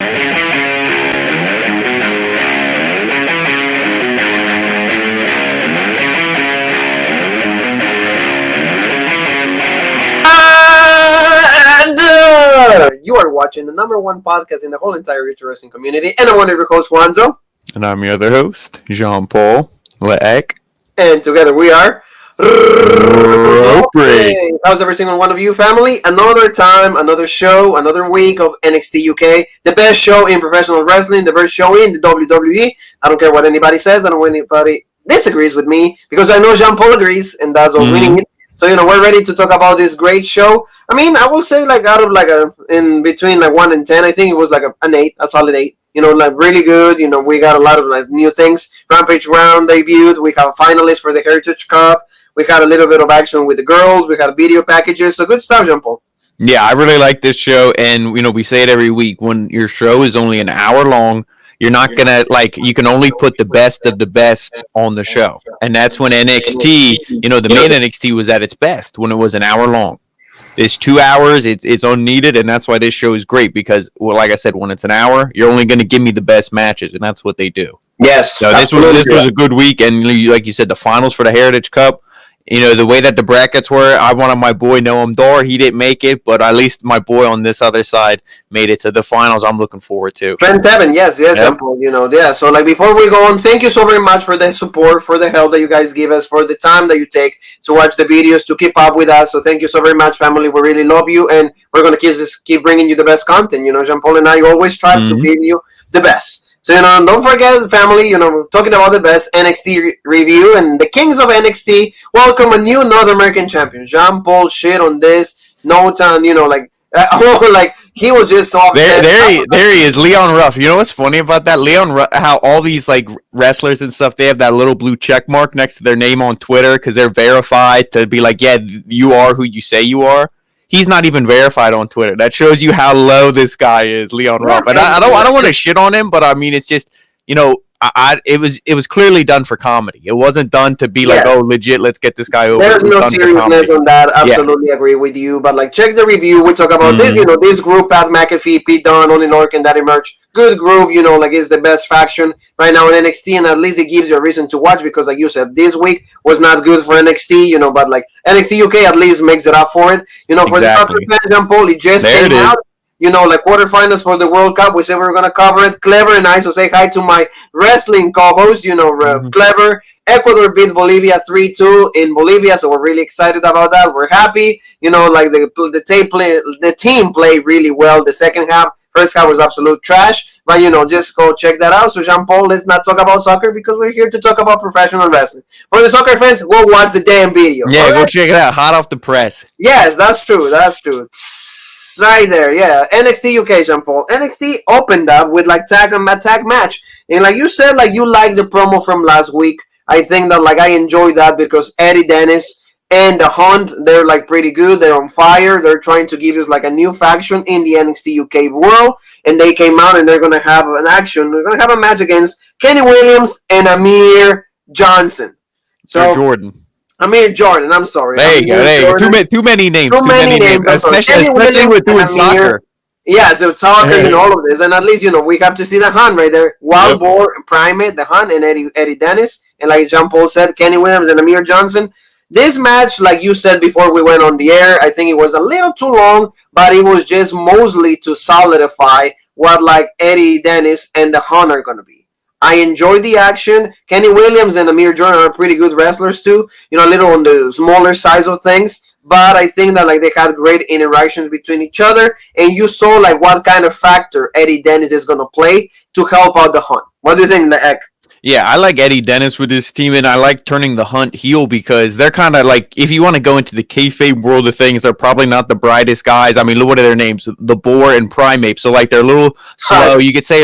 You are watching the #1 podcast in the whole entire wrestling community, and I'm one of your hosts, Juanzo. And I'm your other host, Jean-Paul Leek. And together we are Ropery. How's every single one of you, family? Another time, another show, another week of NXT UK, the best show in professional wrestling, the best show in the WWE. I don't care what anybody says, I don't care what anybody disagrees with me, because I know Jean-Paul agrees, and that's all winning it. So, we're ready to talk about this great show. I mean, I will say, out of, in between, 1 and 10, I think it was, an 8, a solid 8. Really good. We got a lot of, new things. Rampage Brown debuted. We have finalists for the Heritage Cup. We had a little bit of action with the girls. We had video packages. So, good stuff, Jean-Paul. Yeah, I really like this show. And, we say it every week. When your show is only an hour long, you're not going to, you can only put the best of the best on the show. And that's when NXT, the main NXT was at its best, when it was an hour long. It's 2 hours, it's unneeded, and that's why this show is great, because, well, like I said, when it's an hour, you're only going to give me the best matches, and that's what they do. Yes. So this was a good week, and like you said, the finals for the Heritage Cup, the way that the brackets were, I wanted my boy Noam Dar. He didn't make it, but at least my boy on this other side made it. So the finals I'm looking forward to. Trend 7, yes, yep. Jean-Paul, yeah. So, before we go on, thank you so very much for the support, for the help that you guys give us, for the time that you take to watch the videos, to keep up with us. So thank you so very much, family. We really love you, and we're going to keep bringing you the best content. Jean-Paul and I always strive to give you the best. So, don't forget, family, talking about the best NXT review, and the Kings of NXT welcome a new North American champion. Jean-Paul shit on this, no time, he was just off. There he is, Leon Ruff. You know what's funny about that? Leon Ruff, how all these, wrestlers and stuff, they have that little blue check mark next to their name on Twitter because they're verified to be like, yeah, you are who you say you are. He's not even verified on Twitter. That shows you how low this guy is, Leon Ruff. And I don't want to shit on him, but I mean, it's just, it was clearly done for comedy. It wasn't done to be oh, legit, let's get this guy over. There's no seriousness on that. Absolutely agree with you. But check the review. We talk about this, this group, Pat McAfee, Pete Dunne, Only Lorcan, that emerged. Good group, it's the best faction right now in NXT, and at least it gives you a reason to watch, because like you said, this week was not good for NXT, but NXT UK at least makes it up for it. For the soccer fans, Jean-Paul, it just came out. Quarterfinals for the World Cup. We said we were going to cover it. Clever and I. So say hi to my wrestling co-host, Clever. Ecuador beat Bolivia 3-2 in Bolivia, so we're really excited about that. We're happy. The team played really well the second half. First half was absolute trash, but just go check that out. So Jean-Paul, let's not talk about soccer, because we're here to talk about professional wrestling. For the soccer fans, go watch the damn video. Yeah, go check it out. Hot off the press. Yes, that's true. Right there, yeah. NXT UK, Jean-Paul. NXT opened up with tag match, and like you said, you liked the promo from last week. I think that I enjoyed that, because Eddie Dennis and the Hunt, they're pretty good. They're on fire. They're trying to give us a new faction in the NXT UK world. And they came out and they're going to have an action. They're going to have a match against Kenny Williams and Amir Johnson. So Jordan. Amir Jordan, I'm sorry. There you go. Too many names. Too many names. Especially with doing soccer. Yeah, so soccer and all of this. And at least, we have to see the Hunt right there. Wild Boar, Primate, the Hunt, and Eddie Dennis. And like Jean-Paul said, Kenny Williams and Amir Johnson. This match, like you said before we went on the air, I think it was a little too long, but it was just mostly to solidify what Eddie Dennis and the Hunt are going to be. I enjoyed the action. Kenny Williams and Amir Jordan are pretty good wrestlers too, a little on the smaller size of things, but I think that they had great interactions between each other, and you saw what kind of factor Eddie Dennis is going to play to help out the Hunt. What do you think, Ek? Yeah, I like Eddie Dennis with his team, and I like turning the Hunt heel, because they're kind of if you want to go into the kayfabe world of things, they're probably not the brightest guys. I mean, what are their names? The Boar and Primate. So, they're a little slow. You could say,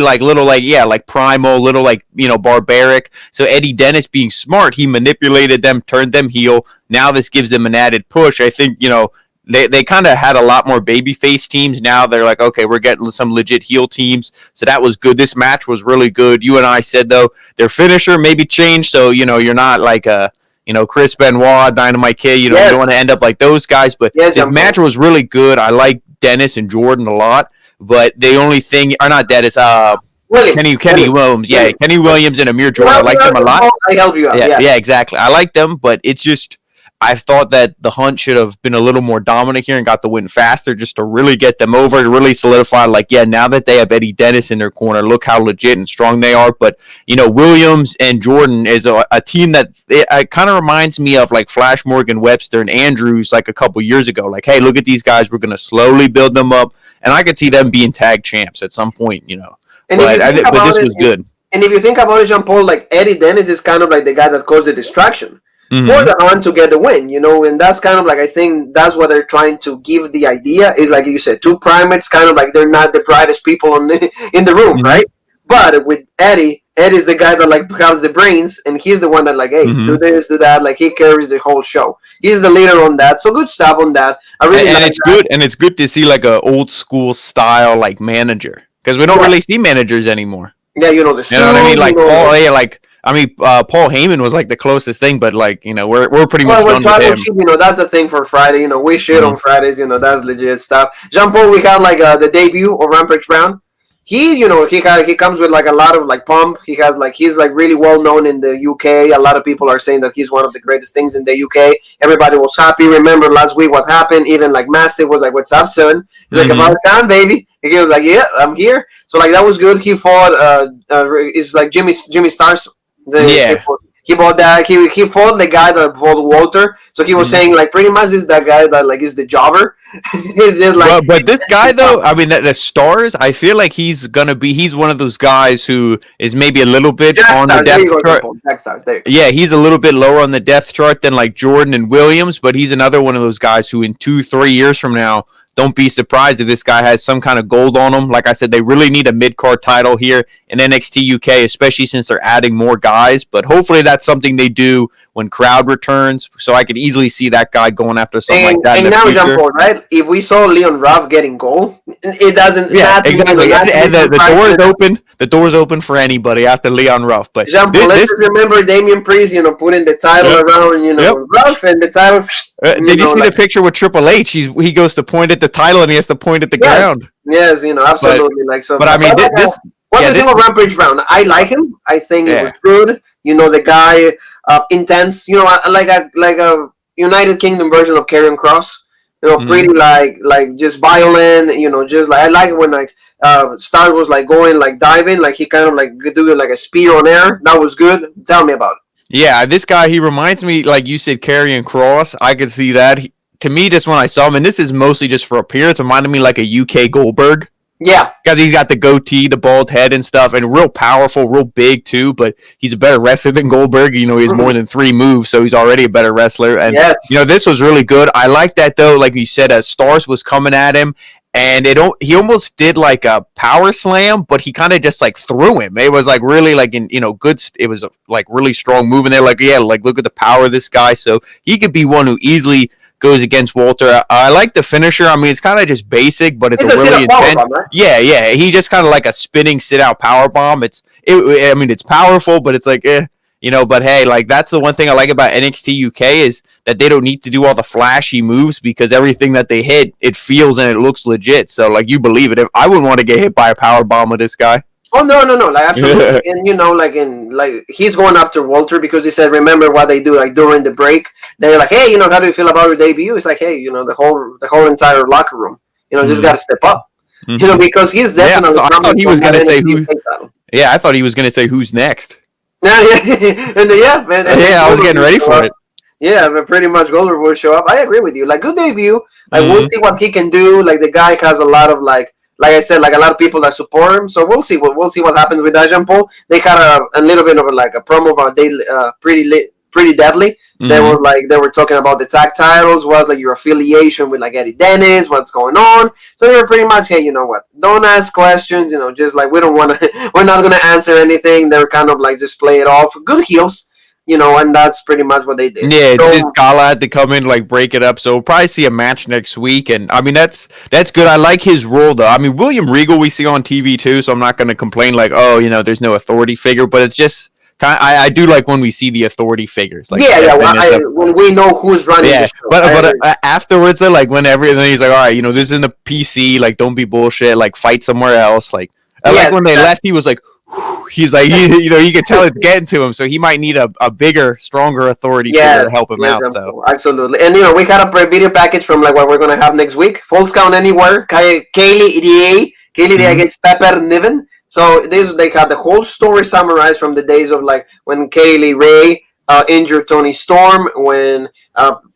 primal, little, barbaric. So, Eddie Dennis being smart, he manipulated them, turned them heel. Now this gives them an added push. I think, They kind of had a lot more babyface teams. Now they're okay, we're getting some legit heel teams. So that was good. This match was really good. You and I said, though, their finisher maybe changed. So, you're not Chris Benoit, Dynamite Kid. You don't want to end up like those guys. But this match was really good. I like Dennis and Jordan a lot. But the only thing, or not that, is Kenny Williams. Yeah, Kenny Williams and Amir Jordan. I like them a lot. I help you out. Yeah, exactly. I like them, but it's just I thought that the Hunt should have been a little more dominant here and got the win faster just to really get them over, to really solidify, like, yeah, now that they have Eddie Dennis in their corner, look how legit and strong they are. But, Williams and Jordan is a team that it kind of reminds me of, like, Flash Morgan Webster and Andrews, like, a couple years ago. Like, hey, look at these guys. We're going to slowly build them up. And I could see them being tag champs at some point, And But this was good. And if you think about it, Jean-Paul, like, Eddie Dennis is kind of like the guy that caused the distraction. Mm-hmm. For the Hunt to get the win, and that's kind of like, I think that's what they're trying to give the idea is, like you said, two primates, kind of like they're not the brightest people in the room, mm-hmm. right? But with Eddie's the guy that, like, has the brains, and he's the one that, like, hey, mm-hmm. do this, do that, like, he carries the whole show. He's the leader on that, so good stuff on that. I really and like it's that. good, and it's good to see, like, a old school style, like, manager, because we don't really see managers anymore. Yeah, the suit, what I mean? Like Paul Heyman was like the closest thing, but like we're pretty much done with him. Chief, that's the thing for Friday. We shit on Fridays. That's legit stuff. Jean-Paul, we got like the debut of Rampage Brown. He comes with like a lot of like pump. He's like really well known in the UK. A lot of people are saying that he's one of the greatest things in the UK. Everybody was happy. Remember last week what happened? Even like Mastiff was like, "What's up, son?" He's like, "About time, baby." And he was like, "Yeah, I'm here." So like that was good. He fought. It's like Jimmy Stars. He bought that. He fought the guy that fought Walter. So he was saying like pretty much is that guy that like is the jobber. He's just like. But this guy though, I mean, the Stars. I feel like he's one of those guys who is maybe a little bit on the depth chart. Yeah, he's a little bit lower on the depth chart than like Jordan and Williams, but he's another one of those guys who in 2-3 years from now. Don't be surprised if this guy has some kind of gold on him. Like I said, they really need a mid-card title here in NXT UK, especially since they're adding more guys. But hopefully that's something they do when crowd returns. So I could easily see that guy going after something like that. And now, Jean-Paul, right? If we saw Leon Ruff getting gold, it doesn't. Yeah, exactly. And the door is open. The door's open for anybody after Leon Ruff. But Jean-Paul, let's remember Damian Priest, putting the title around, Ruff and the title. Did you see the picture with Triple H? He goes to point at the title and he has to point at the ground. Yes, absolutely. But I mean, what do you think of Rampage Brown? I like him. I think it was good. The guy, intense. Like a United Kingdom version of Karrion Kross. Pretty like just violent. Just like I like it when like Star was like going like diving, like he kind of like do like a spear on air. That was good. Tell me about it. Yeah, this guy, he reminds me, like you said, Karrion Kross. I could see that. To me, just when I saw him, and this is mostly just for appearance, reminded me like a UK Goldberg. Yeah. Because he's got the goatee, the bald head and stuff, and real powerful, real big too, but he's a better wrestler than Goldberg. He has more than 3 moves, so he's already a better wrestler. And, this was really good. I like that, though. Like you said, Stars was coming at him, and he almost did like a power slam, but he kind of just like threw him. It was like really like good. It was a like really strong move, and they're like, yeah, like look at the power of this guy. So he could be one who easily goes against Walter. I like the finisher. I mean, it's kind of just basic, but it's a really intense. Bomb, right? Yeah. He just kind of like a spinning sit out power bomb. It's powerful, but it's like But hey, like that's the one thing I like about NXT UK is that they don't need to do all the flashy moves because everything that they hit, it feels and it looks legit. So like you believe it. If I wouldn't want to get hit by a power bomb with this guy. Oh no, like absolutely. And he's going after Walter because he said, remember what they do like during the break. They're like, hey, how do you feel about your debut? It's like, hey, the whole entire locker room, just got to step up. Because he's definitely. I thought he was going to say who. Yeah, I thought he was going to say who's next. Man. I was getting ready for it. Yeah, but pretty much Goldberg will show up. I agree with you. Like good debut. Like we'll see what he can do. Like the guy has a lot of like I said, like a lot of people that support him. So we'll see what happens with that. Jean-Paul. They had a little bit of a promo about pretty deadly. Mm-hmm. They were talking about the tag titles, was like your affiliation with like Eddie Dennis, what's going on. So they were pretty much, hey, you know what? Don't ask questions. Just like we're not gonna answer anything. They're kind of like just play it off. Good heels. And that's pretty much what they did. Yeah, it's his Gala had to come in, like, break it up. So we'll probably see a match next week. And, I mean, that's good. I like his role, though. I mean, William Regal we see on TV, too, so I'm not going to complain, like, there's no authority figure. But it's just I do like when we see the authority figures. Like when we know who's running the show. But afterwards, they're like, whenever, and then he's like, all right, this isn't the PC. Like, don't be bullshit. Like, fight somewhere else. Like, like when they left, he was like, he's like, you can tell it's getting to him. So he might need a bigger, stronger authority to help him out. So absolutely. And we had a video package from like what we're gonna have next week. Falls Count Anywhere. Kaylee Rie against Pepper Niven. So they had the whole story summarized from the days of like when Kaylee Ray injured Toni Storm, when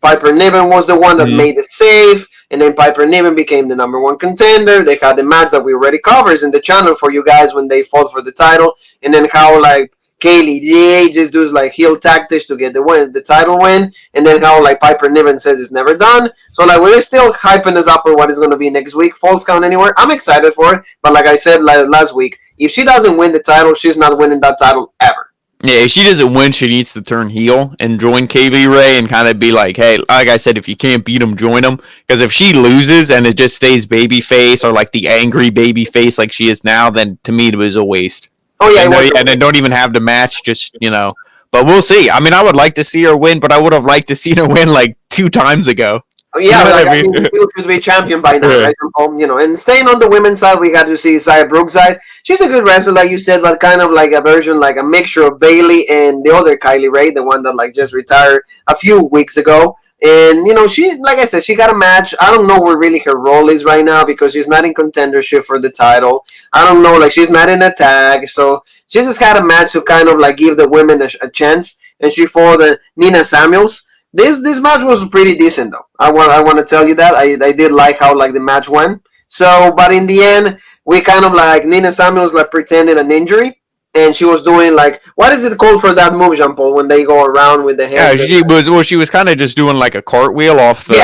Piper Niven was the one that made the save, and then Piper Niven became the number one contender. They had the match that we already covered in the channel for you guys when they fought for the title, and then how like Kaylee Ray just does like heel tactics to get the title win, and then how like Piper Niven says it's never done. So like we're still hyping us up for what is going to be next week. Falls Count Anywhere. I'm excited for it, but like I said last week, if she doesn't win the title, she's not winning that title ever. Yeah, if she doesn't win, she needs to turn heel and join Kaylee Ray and kind of be like, hey, like I said, if you can't beat him, join him. Because if she loses and it just stays babyface or like the angry babyface like she is now, then to me it was a waste. Oh yeah, and then don't even have the match, just But we'll see. I mean, I would like to see her win, but I would have liked to see her win like 2 times ago. Oh, yeah, I think she should be champion by now. Right? And staying on the women's side, we got to see Xia Brookside. She's a good wrestler, like you said, but kind of like a version, like a mixture of Bayley and the other Kylie Ray, the one that like just retired a few weeks ago. And she, like I said, she got a match. I don't know where really her role is right now because she's not in contendership for the title. I don't know, like she's not in a tag, so she just had a match to kind of like give the women a chance. And she fought Nina Samuels. This match was pretty decent though. I want to tell you that I did like how like the match went. So, but in the end, we kind of like Nina Samuels like pretended an injury, and she was doing like, what is it called for that move, Jean Paul, when they go around with the hair? Yeah, she was kind of just doing like a cartwheel off the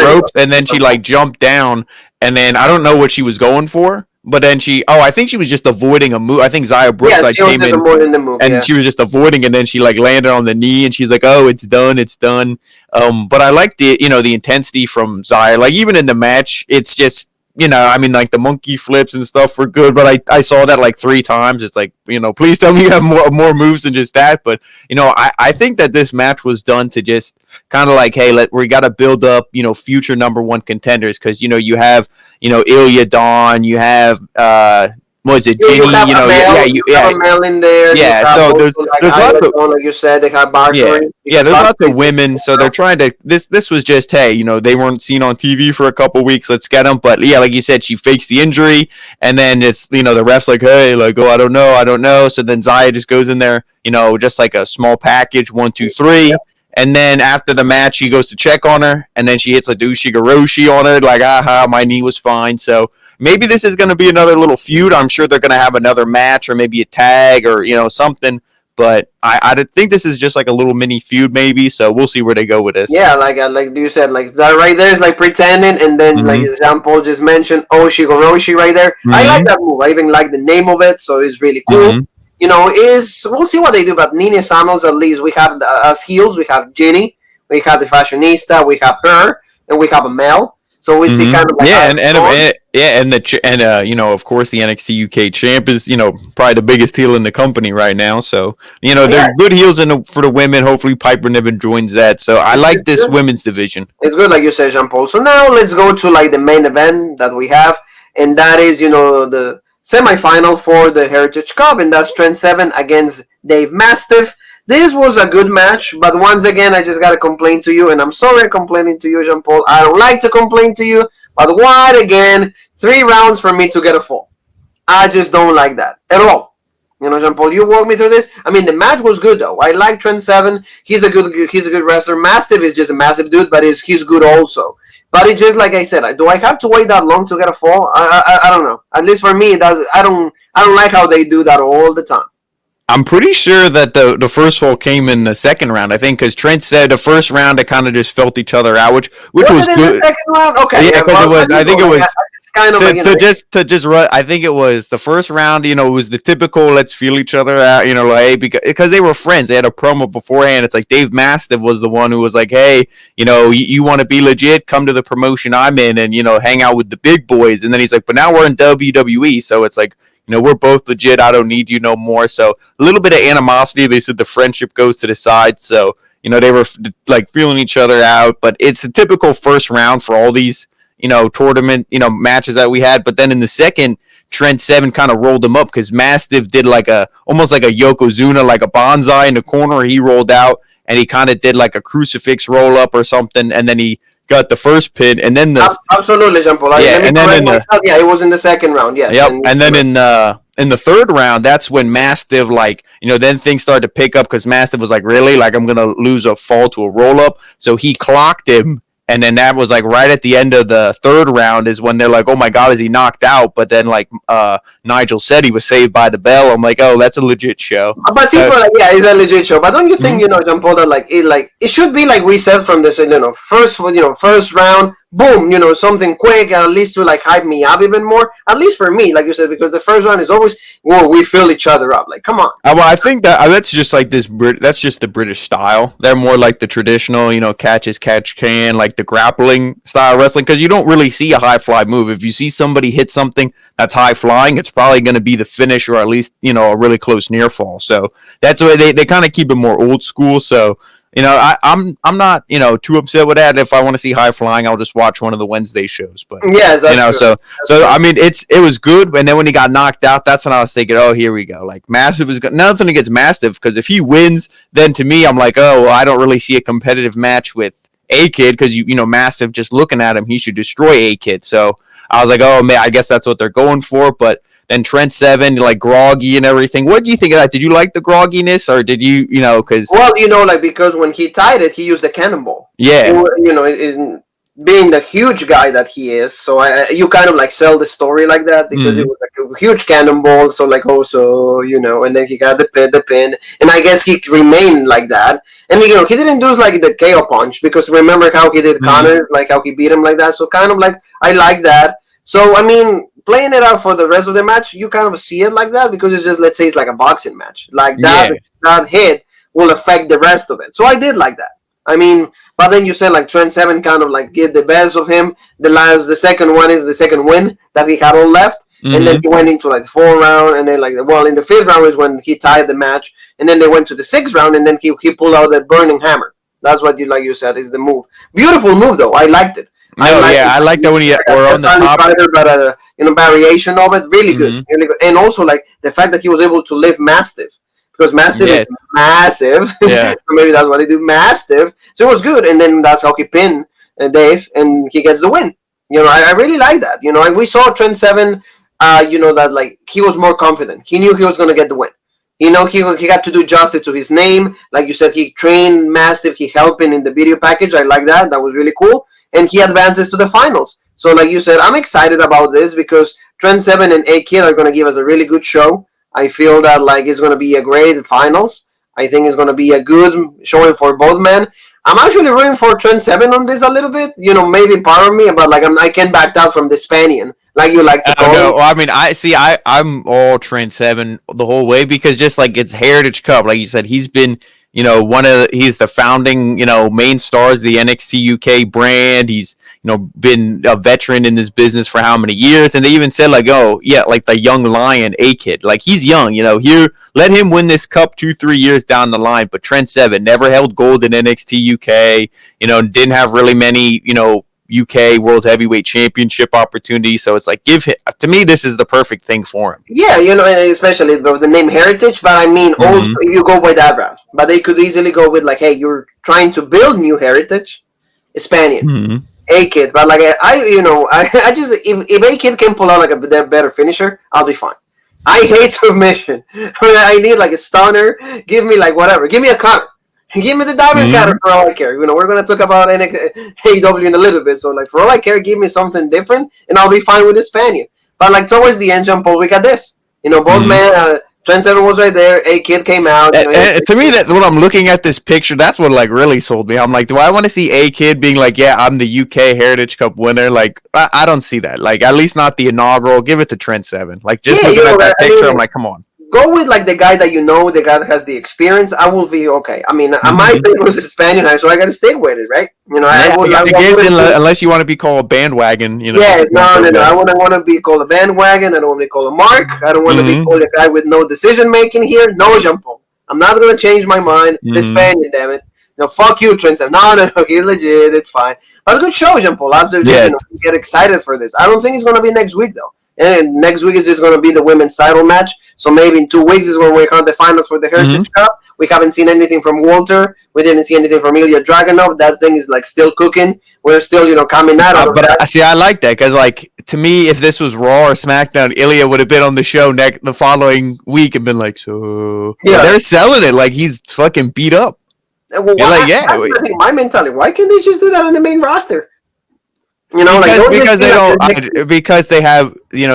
ropes, and then she like jumped down, and then I don't know what she was going for. But then I think she was just avoiding a move. I think Xia Brookside came in the move, and she was just avoiding, and then she like landed on the knee, and she's like, "Oh, it's done." But I like the the intensity from Xia. Like even in the match, it's just I mean like the monkey flips and stuff were good, but I saw that like 3 times. It's like please tell me you have more moves than just that. But I think that this match was done to just kind of like, hey, we got to build up future number 1 contenders because you have. Ilya Dawn, you have what is it, Ginny? You have Mel in there. Yeah, so there's lots of, like you said, they have Baszler. Yeah, there's lots of women, so they're trying to. This was just, hey, they weren't seen on TV for a couple weeks. Let's get them. But yeah, like you said, she fakes the injury, and then it's the ref's like, hey, like, oh, I don't know. So then Xia just goes in there, just like a small package, 1, 2, 3. And then after the match, he goes to check on her, and then she hits a Ushigoroshi on her, like, my knee was fine. So maybe this is going to be another little feud. I'm sure they're going to have another match or maybe a tag or, something. But I think this is just like a little mini feud maybe, so we'll see where they go with this. Yeah, like you said, like that right there is like pretending, and then like Jean Paul just mentioned Ushigoroshi right there. I like that move. I even like the name of it, so it's really cool. We'll see what they do. But Nina Samuels, at least we have as heels, we have Ginny, we have the fashionista, we have her, and we have a Mel. So we see kind of like of course the NXT UK champ is probably the biggest heel in the company right now. So they're good heels for the women. Hopefully Piper Niven joins that. So I like this women's division. It's good, like you said, Jean Paul. So now let's go to like the main event that we have, and that is the semi-final for the Heritage Cup, and that's Trent Seven against Dave Mastiff. This was a good match, but once again, I just got to complain to you, and I'm sorry I'm complaining to you, Jean Paul. I don't like to complain to you, but what again? 3 rounds for me to get a fall. I just don't like that at all. Jean Paul, you walk me through this. I mean, the match was good though. I like Trent Seven. He's a good wrestler. Mastiff is just a massive dude, but he's good also. But it's just like I said. Do I have to wait that long to get a fall? I don't know. At least for me, it does. I don't like how they do that all the time. I'm pretty sure that the first fall came in the second round. I think because Trent said the first round they kind of just felt each other out, which was good. The second round? Okay. Yeah, because it was. I think it was. It's kind of to just run. I think it was the first round. It was the typical let's feel each other out. Like because they were friends. They had a promo beforehand. It's like Dave Mastiff was the one who was like, hey, you want to be legit? Come to the promotion I'm in and hang out with the big boys. And then he's like, but now we're in WWE, so it's like. we're both legit. I don't need you no more. So a little bit of animosity. They said the friendship goes to the side. So, they were like feeling each other out. But it's a typical first round for all these, tournament, matches that we had. But then in the second, Trent Seven kind of rolled him up because Mastiff did almost like a Yokozuna, like a bonsai in the corner. He rolled out and he kind of did like a crucifix roll up or something. And then he got the first pin, and then absolutely, Jean-Paul. And then it was in the second round. Yes. Yep. And then in the third round, that's when Mastiff, then things started to pick up because Mastiff was like, really, like I'm gonna lose a fall to a roll up. So he clocked him. And then that was like right at the end of the third round is when they're like, oh my God, is he knocked out? But then Nigel said he was saved by the bell. I'm like, oh, that's a legit show. But it's a legit show. But don't you think, Jean-Paul, that it should be like we said from this, first round, boom, something quick, at least to hype me up even more. At least for me, like you said, because the first round is always, whoa, we fill each other up. Like, come on. Well, I think that's just like that's just the British style. They're more like the traditional, catch as catch can, like the grappling style wrestling, because you don't really see a high fly move. If you see somebody hit something that's high flying, it's probably going to be the finish or at least, a really close near fall. So that's the way they kind of keep it more old school. So, I'm not, too upset with that. If I want to see high flying, I'll just watch one of the Wednesday shows. But yes, that's true. So I mean, it was good. And then when he got knocked out, that's when I was thinking, oh, here we go. Like Mastiff is good. Nothing against Mastiff, because if he wins, then to me, I'm like, oh, well, I don't really see a competitive match with A-Kid, because Mastiff, just looking at him, he should destroy A-Kid. So I was like, oh man, I guess that's what they're going for. But then Trent Seven, like groggy and everything. What do you think of that? Did you like the grogginess, or did you, because... Well, because when he tied it, he used the cannonball. Yeah. Being the huge guy that he is, so you kind of sell the story like that, because it was a huge cannonball. So and then he got the pin, and I guess he remained like that. And he didn't do the KO punch, because remember how he did Connor, how he beat him like that. So kind of I like that. So I mean, playing it out for the rest of the match, you kind of see it like that, because it's just, let's say it's like a boxing match. That hit will affect the rest of it. So I did like that. I mean, but then you said Trent Seven kind of get the best of him. The second one is the second win that he had all left. And then he went into the 4th round, and then in the 5th round is when he tied the match. And then they went to the 6th round, and then he pulled out the burning hammer. That's what you said is the move. Beautiful move though. I liked it. I like that when we're on the top. But variation of it, really good, really good. And also the fact that he was able to lift Mastiff, because Mastiff is massive. Yeah. So maybe that's why they do Mastiff. So it was good, and then that's how he pinned Dave, and he gets the win. I really like that. And we saw Trent Seven. That he was more confident. He knew he was going to get the win. He got to do justice to his name. Like you said, he trained Mastiff. He helped him in the video package. I like that. That was really cool. And he advances to the finals. So like you said, I'm excited about this, because Trent Seven and A-Kid are going to give us a really good show. I feel that it's going to be a great finals. I think it's going to be a good showing for both men. I'm actually rooting for Trent Seven on this a little bit. Maybe part of me, but I can't back out from the Spanian. Like you like to call it. Well, I mean, I'm all Trent Seven the whole way, because just it's Heritage Cup, like you said, he's been, he's the founding, main stars of the NXT UK brand. He's, been a veteran in this business for how many years? And they even said the young lion, A-Kid, he's young, here, let him win this cup 2-3 years down the line. But Trent Seven never held gold in NXT UK, didn't have really many, UK World Heavyweight Championship opportunity. So it's give him, to me, this is the perfect thing for him. Yeah, and especially the name Heritage, but I mean, also you go by that route. But they could easily go with hey, you're trying to build new heritage, Spanian, A-Kid. But I just, if A-Kid can pull out a better finisher, I'll be fine. I hate submission. I need a stunner. Give me whatever. Give me a cutter. Give me the diamond cutter for all I care. We're going to talk about AEW in a little bit. So, for all I care, give me something different, and I'll be fine with the Spaniard. But, towards the end, Jean Paul, we got this. Both men, Trent Seven was right there. A-Kid came out. And to me, that's when I'm looking at this picture, that's what, really sold me. I'm do I want to see A-Kid being yeah, I'm the UK Heritage Cup winner? I don't see that. At least not the inaugural. Give it to Trent Seven. Just looking at that picture, I'm come on. go with like the guy that you know, the guy that has the experience. I will be okay. I mean, my opinion was a Spaniard, so I got to stay with it, right? You know, Yeah, I guess unless you want to be called a bandwagon, you know. Yes, no. I wouldn't want to be called a bandwagon. I don't want to be called a mark. I don't want to be called a guy with no decision making here. No, Jean Paul. I'm not going to change my mind. The Spaniard, damn it. No, fuck you, Trent. No, he's legit. It's fine. But a good show, Jean Paul. After this, get excited for this. I don't think it's going to be next week, though. And next week is just going to be the women's title match. So maybe in 2 weeks is when we count the finals for the Heritage Cup. We haven't seen anything from Walter. We didn't see anything from Ilya Dragunov. That thing is like still cooking. We're still, coming out of but that. See, I like that because, like, to me, if this was Raw or SmackDown, Ilya would have been on the show the following week and been like, so they're selling it like he's fucking beat up. Well, I think my mentality. Why can't they just do that on the main roster? Because they have they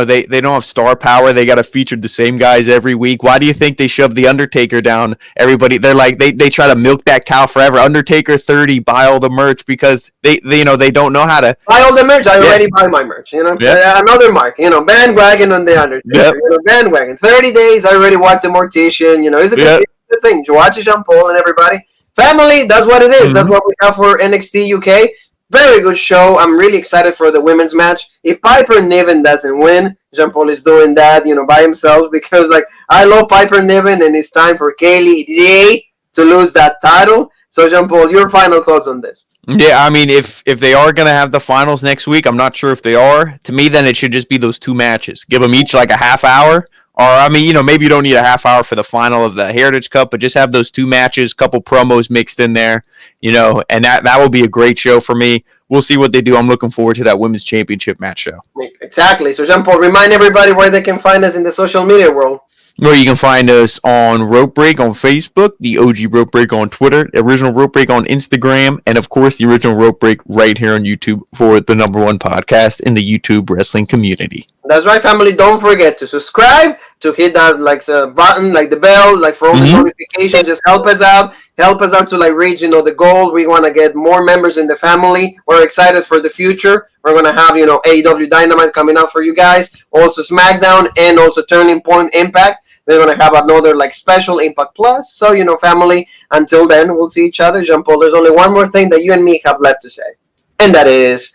don't have star power. They got to feature the same guys every week. Why do you think they shove the Undertaker down? Everybody, they're like they try to milk that cow forever. Undertaker 30, buy all the merch because they don't know how to buy all the merch. I already buy my merch. Another mark. Bandwagon on the Undertaker. Bandwagon 30 days. I already watched the Mortician. It's a good thing. Watch Jean Paul and everybody. Family. That's what it is. That's what we have for NXT UK. Very good show. I'm really excited for the women's match. If Piper Niven doesn't win, Jean Paul is doing that, by himself because, I love Piper Niven and it's time for Kaylee Ray to lose that title. So, Jean Paul, your final thoughts on this? Yeah, I mean, if they are going to have the finals next week, I'm not sure if they are. To me, then it should just be those 2 matches. Give them each like a half hour. Or, I mean, maybe you don't need a half hour for the final of the Heritage Cup, but just have those 2 matches, couple promos mixed in there, and that will be a great show for me. We'll see what they do. I'm looking forward to that Women's Championship match show. Exactly. So, Jean Paul, remind everybody where they can find us in the social media world. Well, you can find us on Rope Break on Facebook, the OG Rope Break on Twitter, the Original Rope Break on Instagram, and, of course, the Original Rope Break right here on YouTube for the #1 podcast in the YouTube wrestling community. That's right, family. Don't forget to subscribe, to hit that button, the bell, for all the notifications. Just help us out. Help us out to reach, the goal. We want to get more members in the family. We're excited for the future. We're going to have, AEW Dynamite coming out for you guys. Also Smackdown and also Turning Point Impact. We're going to have another special Impact Plus. So, family, until then, we'll see each other. Jean Paul, there's only one more thing that you and me have left to say. And that is...